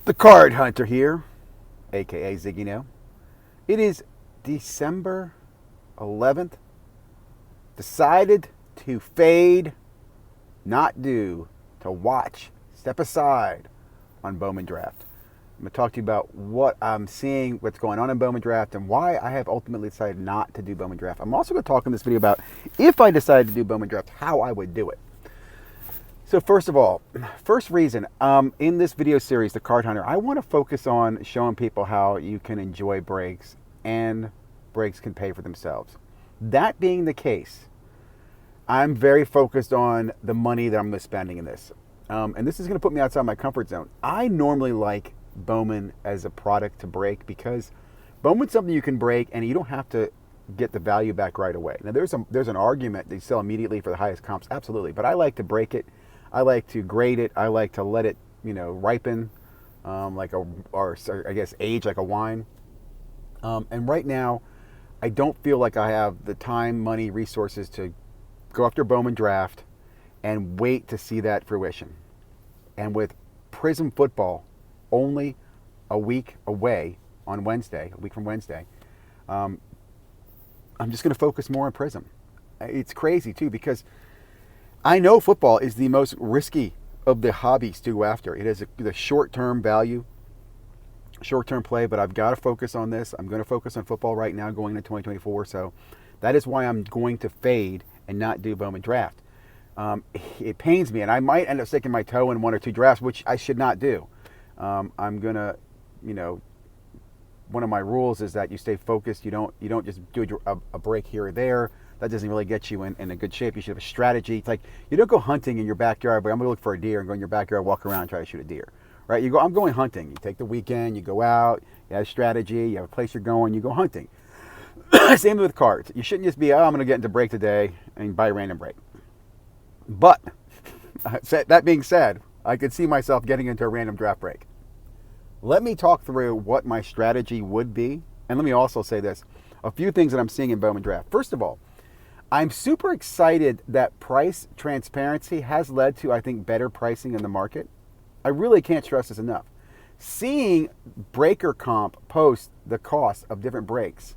The Card Hunter here, aka Ziggy now. It is December 11th. Decided to fade, not do, to watch, step aside on Bowman Draft. I'm going to talk to you about what I'm seeing, what's going on in Bowman Draft, and why I have ultimately decided not to do Bowman Draft. I'm also going to talk in this video about if I decided to do Bowman Draft, how I would do it. So first of all, first reason, in this video series, The Card Hunter, I want to focus on showing people how you can enjoy breaks and breaks can pay for themselves. That being the case, I'm very focused on the money that I'm spending in this. And this is going to put me outside my comfort zone. I normally like Bowman as a product to break because Bowman's something you can break and you don't have to get the value back right away. Now, there's an argument that you sell immediately for the highest comps, absolutely. But I like to break it. I like to grade it. I like to let it, ripen, age like a wine. And right now, I don't feel like I have the time, money, resources to go after Bowman Draft and wait to see that fruition. And with Prism football only a week away on Wednesday, a week from Wednesday, I'm just going to focus more on Prism. It's crazy too because I know football is the most risky of the hobbies to go after. It has the short-term value, short-term play, but I've got to focus on this. I'm going to focus on football right now going into 2024. So that is why I'm going to fade and not do Bowman Draft. It pains me, and I might end up sticking my toe in one or two drafts, which I should not do. I'm going to, one of my rules is that you stay focused. You don't just do a break here or there. That doesn't really get you in a good shape. You should have a strategy. It's like you don't go hunting in your backyard, but I'm going to look for a deer and go in your backyard, walk around, and try to shoot a deer. Right? I'm going hunting. You take the weekend, you go out, you have a strategy, you have a place you're going, you go hunting. Same with cards. You shouldn't just be, I'm going to get into break today and buy a random break. But that being said, I could see myself getting into a random draft break. Let me talk through what my strategy would be. And let me also say this. A few things that I'm seeing in Bowman Draft. First of all, I'm super excited that price transparency has led to, I think, better pricing in the market. I really can't stress this enough. Seeing Breaker Comp post the cost of different breaks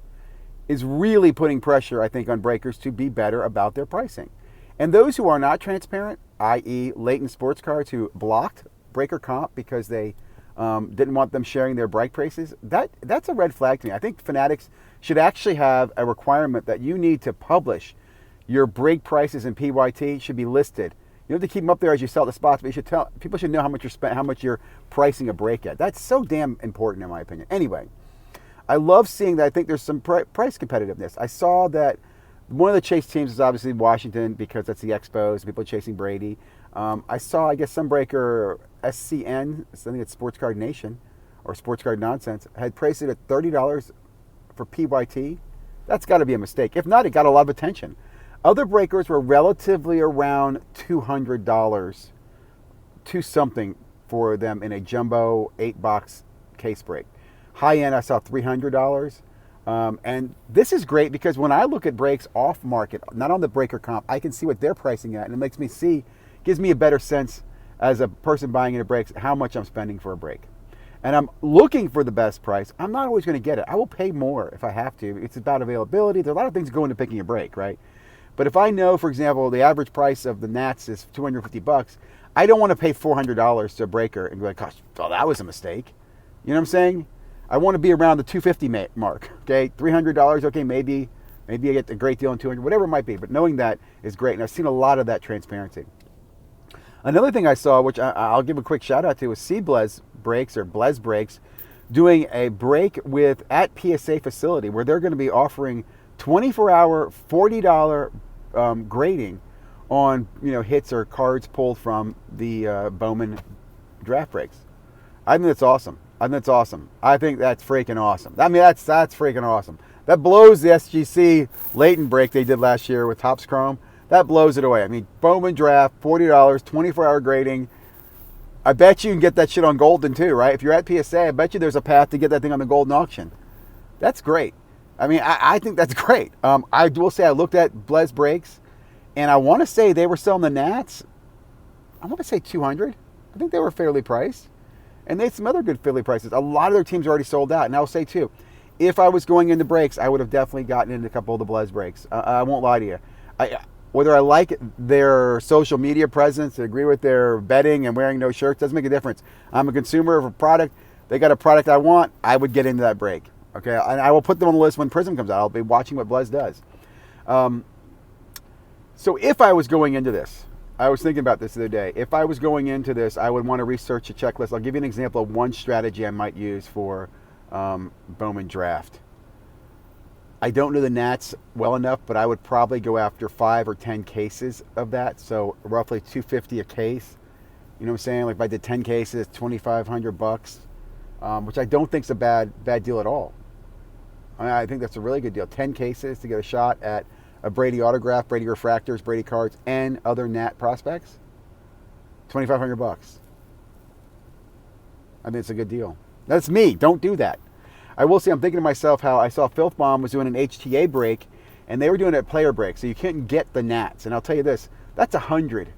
is really putting pressure, I think, on breakers to be better about their pricing. And those who are not transparent, i.e. Latent Sports Cards, who blocked Breaker Comp because they didn't want them sharing their break prices, that's a red flag to me. I think Fanatics should actually have a requirement that you need to publish your break prices in PYT should be listed. You don't have to keep them up there as you sell the spots, but people should know how much you're pricing a break at. That's so damn important in my opinion. Anyway, I love seeing that. I think there's some price competitiveness. I saw that one of the chase teams is obviously Washington because that's the Expos, people chasing Brady. I saw, I guess, some breaker SCN, I think it's Sports Card Nation or Sports Card Nonsense, had priced it at $30 for PYT. That's got to be a mistake. If not, it got a lot of attention. Other breakers were relatively around $200 to something for them in a jumbo 8-box case break. High end, I saw $300. And this is great because when I look at breaks off market, not on the Breaker Comp, I can see what they're pricing at, and it gives me a better sense as a person buying into breaks how much I'm spending for a break. And I'm looking for the best price. I'm not always going to get it. I will pay more if I have to. It's about availability. There are a lot of things going into picking a break, right? But if I know, for example, the average price of the Nats is $250, I don't want to pay $400 to a breaker and be like, gosh, oh, that was a mistake. You know what I'm saying? I want to be around the $250 mark. Okay, $300. Okay, maybe I get a great deal on $200, whatever it might be. But knowing that is great, and I've seen a lot of that transparency. Another thing I saw, which I'll give a quick shout out to, was Blez Breaks, doing a break at PSA facility where they're going to be offering 24-hour, $40 grading on hits or cards pulled from the Bowman Draft breaks. I think that's awesome. I think that's freaking awesome. I mean, that's freaking awesome. That blows the SGC latent break they did last year with Topps Chrome. That blows it away. I mean, Bowman Draft, $40, 24-hour grading. I bet you can get that shit on Golden too, right? If you're at PSA, I bet you there's a path to get that thing on the Golden auction. That's great. I mean, I think that's great. I will say I looked at Blez Breaks, and I want to say they were selling the Nats, I want to say $200. I think they were fairly priced. And they had some other good Philly prices. A lot of their teams are already sold out. And I'll say, too, if I was going into breaks, I would have definitely gotten into a couple of the Blez breaks. I won't lie to you. Whether I like their social media presence, agree with their betting and wearing no shirts, doesn't make a difference. I'm a consumer of a product. They got a product I want, I would get into that break. Okay, and I will put them on the list when Prism comes out. I'll be watching what Blez does. So if I was going into this, I was thinking about this the other day. If I was going into this, I would want to research a checklist. I'll give you an example of one strategy I might use for Bowman Draft. I don't know the Nats well enough, but I would probably go after 5 or 10 cases of that. So roughly $250 a case. You know what I'm saying? Like if I did 10 cases, $2,500, which I don't think is a bad deal at all. I think that's a really good deal. 10 cases to get a shot at a Brady autograph, Brady refractors, Brady cards, and other Nat prospects. $2,500. I think it's a good deal. That's me. Don't do that. I will say, I'm thinking to myself how I saw Filth Bomb was doing an HTA break, and they were doing it at player break, so you couldn't get the Nats. And I'll tell you this, that's 100.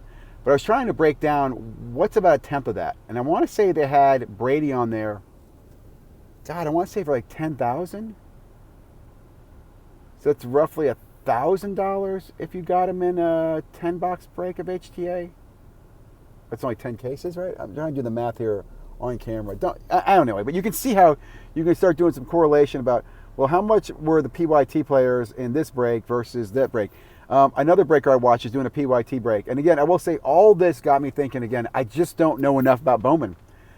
But I was trying to break down what's about a tenth of that. And I want to say they had Brady on there. God, I want to say for like 10,000. So that's roughly $1,000 if you got him in a 10-box break of HTA. That's only 10 cases, right? I'm trying to do the math here on camera. I don't know, but you can see how you can start doing some correlation about, well, how much were the PYT players in this break versus that break? Another breaker I watched is doing a PYT break. And again, I will say all this got me thinking again, I just don't know enough about Bowman.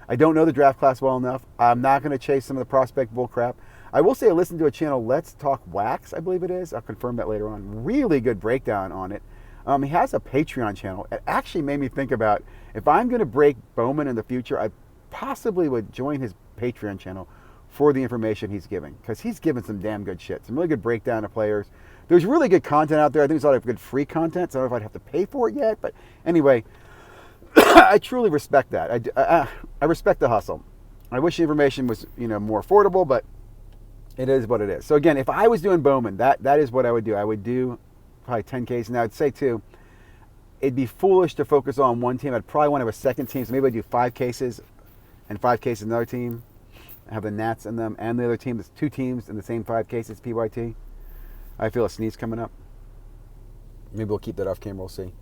I don't know the draft class well enough. I'm not going to chase some of the prospect bull crap. I will say I listened to a channel, Let's Talk Wax, I believe it is. I'll confirm that later on. Really good breakdown on it. He has a Patreon channel. It actually made me think about, if I'm going to break Bowman in the future, I possibly would join his Patreon channel for the information he's giving, because he's giving some damn good shit. Some really good breakdown of players. There's really good content out there. I think there's a lot of good free content. So I don't know if I'd have to pay for it yet. But anyway, I truly respect that. I respect the hustle. I wish the information was more affordable, but it is what it is. So again, if I was doing Bowman, that is what I would do. I would do probably 10 cases. Now I'd say too, it'd be foolish to focus on one team. I'd probably want to have a second team. So maybe I'd do 5 cases and 5 cases in another team. Have the Nats in them and the other team. There's 2 teams in the same 5 cases, PYT. I feel a sneeze coming up. Maybe we'll keep that off camera. We'll see.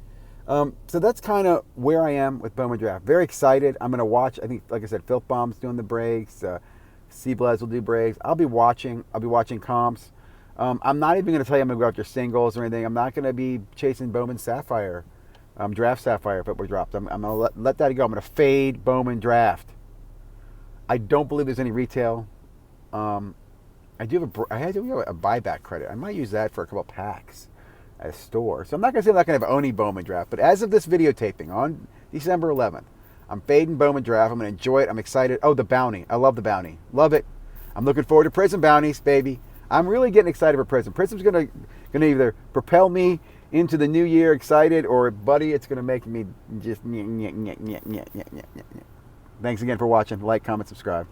So that's kind of where I am with Bowman Draft. Very excited. I'm going to watch. I think, like I said, Filth Bomb's doing the breaks. C-Blaz will do breaks. I'll be watching comps. I'm not even going to tell you I'm going to go after singles or anything. I'm not going to be chasing Bowman Sapphire, Draft Sapphire if it were dropped. I'm going to let that go. I'm going to fade Bowman Draft. I don't believe there's any retail. I do have a buyback credit. I might use that for a couple of packs at a store. So I'm not going to say I'm not going to have any Bowman Draft, but as of this videotaping on December 11th, I'm fading Bowman Draft. I'm going to enjoy it. I'm excited. Oh, the bounty. I love the bounty. Love it. I'm looking forward to Prism bounties, baby. I'm really getting excited for Prism. Prism's going to either propel me into the new year excited, or, buddy, it's going to make me just... Thanks again for watching. Like, comment, subscribe.